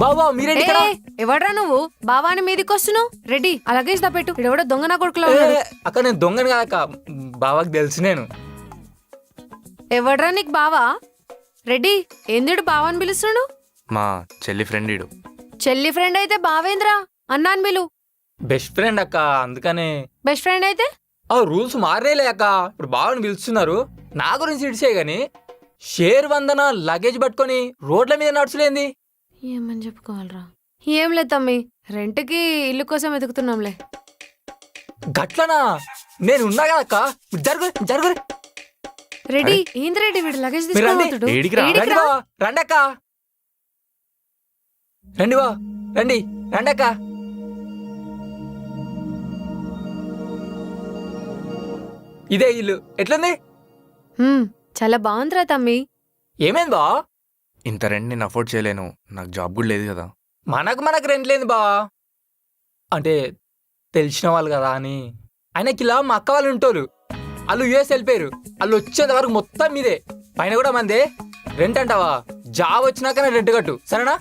బావా మీరేంటి ఇక్కడ? ఎవడ్రా నువ్వు బావాని మీదకి వస్తున్నావు? రెడీ అలాగే పెట్టు. ఇడెవడో దొంగ నా కొడుకులో ఏ, ఉన్నాడు. అక్క నేను దొంగను కాదక్క, బావాకి తెలుసు నేను. ఎవడ్రా నీకు బావా? రెడీ ఎందుడు బావాని పిలుస్తున్నాడు? మా చెల్లి ఫ్రెండ్ ఈడు. చెల్లి ఫ్రెండ్ అయితే బావేంద్రా అన్నాను పిలు. బెస్ట్ ఫ్రెండ్ అక్క, అందుకనే. బెస్ట్ ఫ్రెండ్ అయితే ఆ రూల్స్ మారేలే అక్క, ఇప్పుడు బావని పిలుస్తున్నారు. నా గురించి ఇడిసే గాని షేర్ వందన లగేజ్ పట్టుకొని రోడ్ల మీద నడుచులేంది? ఏమని చెప్పుకోవాలరా? ఏం లేదు తమ్మి, రెంట్కి ఇల్లు కోసం వెతుకుతున్నాంలే. గట్లనా? నేను ఉన్నా కదక్క, జరుగు జరుగు. రెడీ ఏంది రెడీ వీడు లగేజ్ మీరు రండి. తీసుకోబోతుడు. ఏడికి రా? ఏడికి రండి రా? బా, రండి అక్క, రండి బా, రండి రండి అక్క. ఇదే ఇల్లు ఎట్లుంది? చాలా బాగుందిరా తమ్మి. ఏమైంది బా? ఇంత రెంట్ నేను అఫోర్డ్ చేయలేను, నాకు జాబ్ కూడా లేదు కదా. మనకు రెంట్ లేదు బా, అంటే తెలిసిన వాళ్ళు కదా అని. ఆయనకి ఇలా మా అక్క వాళ్ళు ఉంటారు, వాళ్ళు యూఎస్ వెళ్ళిపోయారు. వాళ్ళు వచ్చేంత వరకు మొత్తం మీదే, పైన కూడా మందే. రెంట్ అంటావా? జాబ్ వచ్చినాక రెంట్ కట్టు, సరేనా?